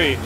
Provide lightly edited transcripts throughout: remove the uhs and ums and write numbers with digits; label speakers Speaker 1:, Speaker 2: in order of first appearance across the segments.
Speaker 1: luxury.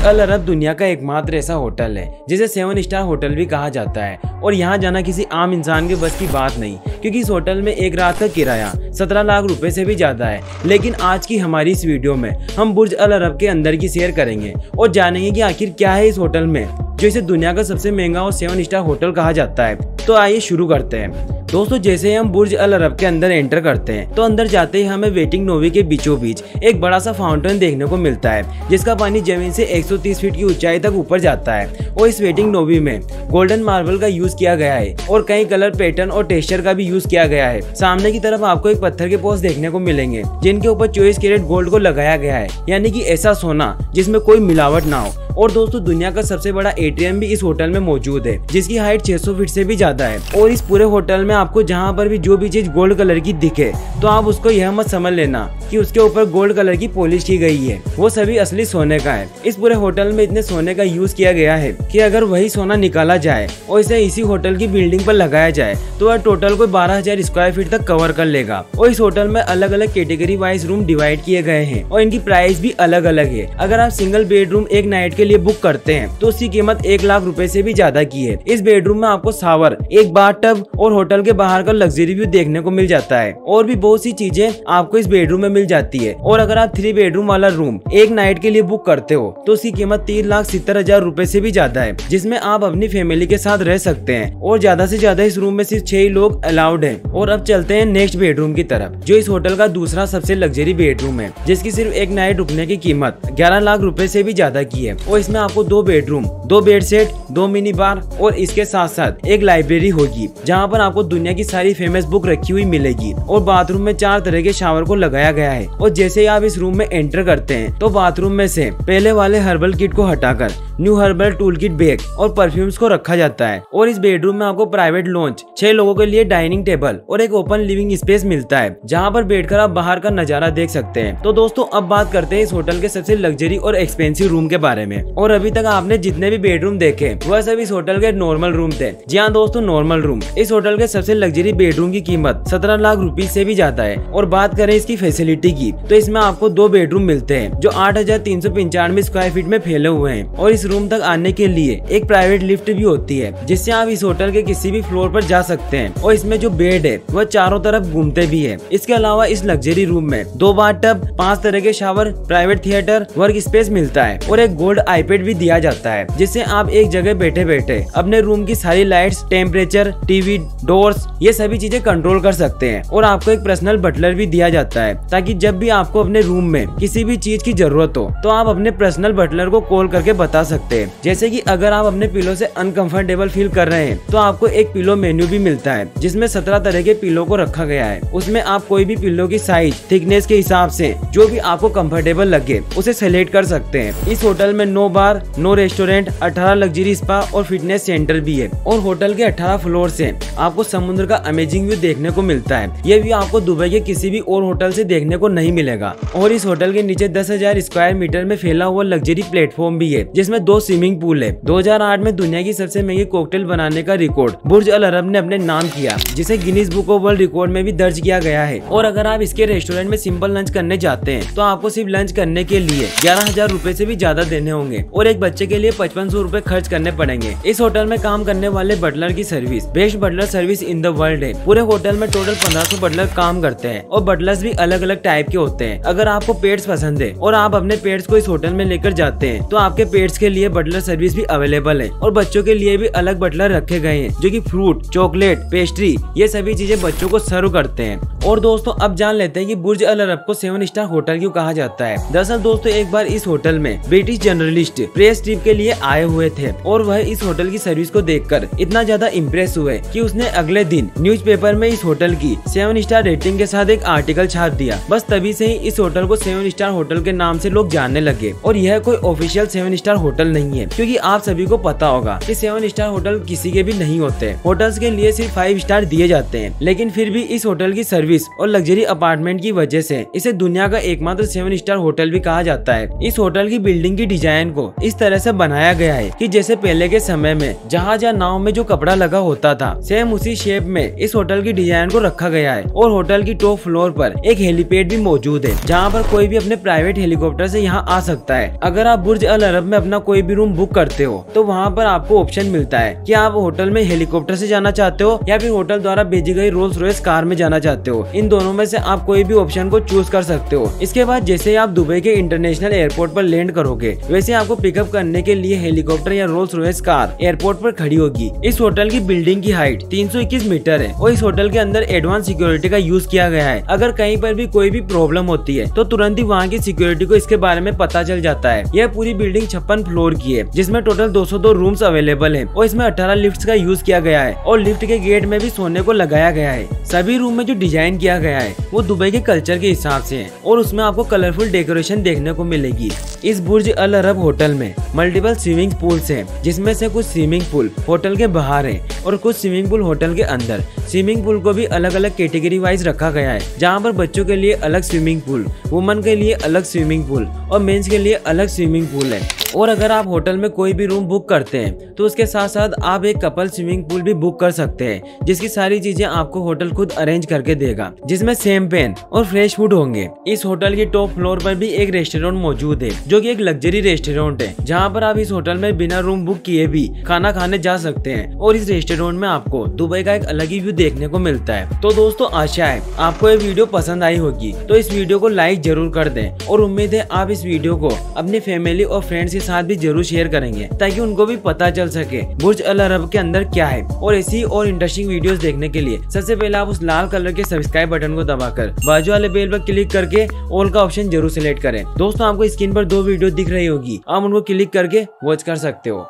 Speaker 2: अल अरब दुनिया का एकमात्र ऐसा होटल है जिसे 7 स्टार होटल भी कहा जाता है और यहाँ जाना किसी आम इंसान के बस की बात नहीं, क्योंकि इस होटल में एक रात का किराया 17 लाख रुपए से भी ज्यादा है। लेकिन आज की हमारी इस वीडियो में हम बुर्ज अल अरब के अंदर की सैर करेंगे और जानेंगे कि आखिर क्या है इस होटल में जो इसे दुनिया का सबसे महंगा और 7 स्टार होटल कहा जाता है। तो आइए शुरू करते हैं। दोस्तों, जैसे ही हम बुर्ज अल अरब के अंदर एंटर करते हैं तो अंदर जाते ही हमें वेटिंग नोवी के बीचों बीच एक बड़ा सा फाउंटेन देखने को मिलता है, जिसका पानी जमीन से 130 फीट की ऊंचाई तक ऊपर जाता है। और इस वेटिंग नोवी में गोल्डन मार्बल का यूज किया गया है और कई कलर पैटर्न और टेक्सचर का भी यूज किया गया है। सामने की तरफ आपको एक पत्थर के पोस्ट देखने को मिलेंगे जिनके ऊपर 24 कैरेट गोल्ड को लगाया गया है, यानी कि ऐसा सोना जिसमें कोई मिलावट ना हो। और दोस्तों, दुनिया का सबसे बड़ा एटीएम भी इस होटल में मौजूद है, जिसकी हाइट 600 फीट से भी ज्यादा है। और इस पूरे होटल में आपको जहाँ पर भी जो भी चीज गोल्ड कलर की दिखे तो आप उसको यह मत समझ लेना कि उसके ऊपर गोल्ड कलर की पॉलिश की गई है, वो सभी असली सोने का है। इस पूरे होटल में इतने सोने का यूज किया गया है कि अगर वही सोना निकाला जाए और इसे इसी होटल की बिल्डिंग पर लगाया जाए तो वह टोटल को 12,000 स्क्वायर फीट तक कवर कर लेगा। और इस होटल में अलग अलग कैटेगरी वाइज रूम डिवाइड किए गए हैं और इनकी प्राइस भी अलग अलग है। अगर आप सिंगल बेडरूम एक नाइट के लिए बुक करते हैं तो उसकी कीमत 1 लाख रुपए से भी ज्यादा की है। इस बेडरूम में आपको शावर, एक बाथटब और होटल के बाहर का लग्जरी व्यू देखने को मिल जाता है। और भी बहुत सी चीजें आपको इस बेडरूम में मिल जाती है। और अगर आप 3 बेडरूम वाला रूम एक नाइट के लिए बुक करते हो तो उसकी कीमत 3,70,000 रुपए से भी ज्यादा है, जिसमें आप अपनी फैमिली के साथ रह सकते हैं। और ज्यादा से ज्यादा इस रूम में सिर्फ 6 लोग अलाउड हैं। और अब चलते हैं नेक्स्ट बेडरूम की तरफ, जो इस होटल का दूसरा सबसे लग्जरी बेडरूम है, जिसकी सिर्फ एक नाइट रुकने की कीमत 11 लाख रुपए से भी ज्यादा की है। और इसमें आपको 2 bedroom, 2 bed set, 2 mini bar और इसके साथ साथ एक लाइब्रेरी होगी, जहाँ पर आपको दुनिया की सारी फेमस बुक रखी हुई मिलेगी। और बाथरूम में 4 तरह के शावर को लगाया गया है। और जैसे ही आप इस रूम में एंटर करते हैं तो बाथरूम में से पहले वाले हर्बल किट को हटाकर new herbal tool kit bag और परफ्यूम्स को रखा जाता है। और इस बेडरूम में आपको प्राइवेट लॉन्च, 6 लोगों के लिए डाइनिंग टेबल और एक ओपन लिविंग स्पेस मिलता है, जहाँ पर बैठकर आप बाहर का नजारा देख सकते हैं। तो दोस्तों, अब बात करते हैं इस होटल के सबसे लग्जरी और एक्सपेंसिव रूम के बारे में। और अभी तक आपने जितने भी बेडरूम देखे वह सब इस होटल के नॉर्मल रूम थे। जी हाँ दोस्तों, नॉर्मल रूम। इस होटल के सबसे लग्जरी बेडरूम की कीमत 17 लाख रुपीज से भी ज्यादा है। और बात करें इसकी फैसिलिटी की तो इसमें आपको 2 बेडरूम मिलते हैं जो 8,395 स्क्वायर फीट में फैले हुए हैं। और इस रूम तक आने के लिए एक प्राइवेट लिफ्ट भी होती है, जिससे आप इस होटल के किसी भी फ्लोर पर जा सकते हैं। और इसमें जो बेड है वह चारों तरफ घूमते भी है। इसके अलावा इस लग्जरी रूम में 2 बाथटब, 5 तरह के shower, private theatre, work space मिलता है और एक गोल्ड आईपैड भी दिया जाता है, जिससे आप एक जगह बैठे बैठे अपने रूम की सारी लाइट्स, टेम्परेचर, टीवी, डोर्स, ये सभी चीजें कंट्रोल कर सकते हैं। और आपको एक पर्सनल बटलर भी दिया जाता है, ताकि जब भी आपको अपने रूम में किसी भी चीज की जरूरत हो तो आप अपने पर्सनल बटलर को कॉल करके बता सकते हैं। जैसे कि अगर आप अपने पिलो से अनकंफर्टेबल फील कर रहे हैं तो आपको एक पिलो मेन्यू भी मिलता है, जिसमें 17 तरह के पिलो को रखा गया है। उसमें आप कोई भी पिलो की साइज, थिकनेस के हिसाब से जो भी आपको कंफर्टेबल लगे उसे सेलेक्ट कर सकते हैं। इस होटल में 9 बार, 9 रेस्टोरेंट, 18 लग्जरी स्पा और फिटनेस सेंटर भी है। और होटल के 18 फ्लोर से आपको समुद्र का अमेजिंग व्यू देखने को मिलता है। ये व्यू आपको दुबई के किसी भी और होटल से देखने को नहीं मिलेगा। और इस होटल के नीचे 10,000 स्क्वायर मीटर में फैला हुआ लग्जरी प्लेटफॉर्म भी है, जिसमें 2 स्विमिंग पूल है। 2008 में दुनिया की सबसे महंगी कॉकटेल बनाने का रिकॉर्ड बुर्ज अल अरब ने अपने नाम किया, जिसे Guinness book of world record में भी दर्ज किया गया है। और अगर आप इसके रेस्टोरेंट में सिंपल लंच करने जाते हैं तो आपको सिर्फ लंच करने के लिए 11,000 रुपए से भी ज्यादा देने होंगे और एक बच्चे के लिए 5500 रुपए खर्च करने पड़ेंगे। इस होटल में काम करने वाले बटलर की service best butler service in the world है। पूरे होटल में टोटल 1500 बटलर काम करते हैं और बटलर्स भी अलग अलग टाइप के होते हैं। अगर आपको पेट्स पसंद है और आप अपने पेट्स को इस होटल में लेकर जाते हैं तो आपके पेट्स के लिए बटलर सर्विस भी अवेलेबल है। और बच्चों के लिए भी अलग बटलर रखे गए हैं, जो कि फ्रूट, चॉकलेट, पेस्ट्री, ये सभी चीजें बच्चों को सर्व करते हैं। और दोस्तों, अब जान लेते हैं कि बुर्ज अल अरब को 7 स्टार होटल क्यों कहा जाता है। दरअसल दोस्तों, एक बार इस होटल में ब्रिटिश जर्नलिस्ट प्रेस ट्रिप के लिए आए हुए थे और वह इस होटल की सर्विस को देखकर इतना ज्यादा इम्प्रेस हुए कि उसने अगले दिन न्यूज़पेपर में इस होटल की 7 स्टार रेटिंग के साथ एक आर्टिकल छाप दिया। बस तभी से ही इस होटल को 7 स्टार होटल के नाम से लोग जानने लगे। और यह कोई ऑफिशियल 7 स्टार होटल नहीं है, क्योंकि आप सभी को पता होगा कि 7 स्टार होटल किसी के भी नहीं होते। होटल्स के लिए सिर्फ 5 स्टार दिए जाते हैं, लेकिन फिर भी इस होटल की सर्विस और लग्जरी अपार्टमेंट की वजह से इसे दुनिया का एकमात्र 7 स्टार होटल भी कहा जाता है। इस होटल की बिल्डिंग की डिजाइन को इस तरह से बनाया गया है कि जैसे पहले के समय में जहाज या नाव में जो कपड़ा लगा होता था, सेम उसी शेप में इस होटल की डिजाइन को रखा गया है। और होटल की टॉप फ्लोर पर एक हेलीपैड भी मौजूद है, जहाँ पर कोई भी अपने प्राइवेट हेलीकॉप्टर से यहाँ आ सकता है। अगर आप बुर्ज अल अरब में अपना कोई भी रूम बुक करते हो तो वहाँ पर आपको ऑप्शन मिलता है कि आप होटल में हेलीकॉप्टर से जाना चाहते हो या फिर होटल द्वारा भेजी गई रोल्स रॉयस कार में जाना चाहते हो। इन दोनों में से आप कोई भी ऑप्शन को चूज कर सकते हो। इसके बाद जैसे आप दुबई के इंटरनेशनल एयरपोर्ट पर लैंड करोगे, वैसे आपको पिकअप करने के लिए हेलीकॉप्टर या रोल्स रॉयस कार एयरपोर्ट पर खड़ी होगी। इस होटल की बिल्डिंग की हाइट 321 मीटर है और इस होटल के अंदर एडवांस सिक्योरिटी का यूज किया गया है। अगर कहीं पर भी कोई भी प्रॉब्लम होती है तो तुरंत ही वहाँ की सिक्योरिटी को इसके बारे में पता चल जाता है। यह पूरी बिल्डिंग 56 फ्लोर की है, जिसमें टोटल 202 रूम्स अवेलेबल है और इसमें 18 लिफ्ट्स का यूज किया गया है और लिफ्ट के गेट में भी सोने को लगाया गया है। सभी रूम में जो डिजाइन किया गया है वो दुबई के कल्चर के हिसाब से है और उसमें आपको कलरफुल डेकोरेशन देखने को मिलेगी। इस बुर्ज अल अरब होटल में मल्टीपल स्विमिंग पूल्स हैं, जिसमें से कुछ स्विमिंग पूल होटल के बाहर है और कुछ स्विमिंग पूल होटल के अंदर। स्विमिंग पूल को भी अलग अलग कैटेगरी वाइज रखा गया है, जहाँ पर बच्चों के लिए अलग स्विमिंग पूल, वुमेन के लिए अलग स्विमिंग पूल और मेंस के लिए अलग स्विमिंग पूल है। और अगर आप होटल में कोई भी रूम बुक करते हैं तो उसके साथ साथ आप एक कपल स्विमिंग पूल भी बुक कर सकते हैं, जिसकी सारी चीजें आपको होटल खुद अरेंज करके देगा, जिसमें शैंपेन और फ्रेश फूड होंगे। इस होटल के टॉप फ्लोर पर भी एक रेस्टोरेंट मौजूद है, जो कि एक लग्जरी रेस्टोरेंट है, जहां पर आप इस होटल में बिना रूम बुक किए भी खाना खाने जा सकते हैं। और इस रेस्टोरेंट में आपको दुबई का एक अलग ही व्यू देखने को मिलता है। तो दोस्तों, आशा है आपको ये वीडियो पसंद आई होगी, तो इस वीडियो को लाइक जरूर कर दें और उम्मीद है आप इस वीडियो को अपनी फैमिली और फ्रेंड्स के साथ भी जरूर शेयर करेंगे, ताकि उनको भी पता चल सके बुर्ज अल अरब के अंदर क्या है। और ऐसी और इंटरेस्टिंग वीडियोस देखने के लिए सबसे पहले आप उस लाल कलर के सब्सक्राइब बटन को दबाकर बाजू वाले बेल पर क्लिक करके ऑल का ऑप्शन जरूर सिलेक्ट करें। दोस्तों, आपको स्क्रीन पर 2 वीडियो दिख रही होगी, आप उनको क्लिक करके वॉच कर सकते हो।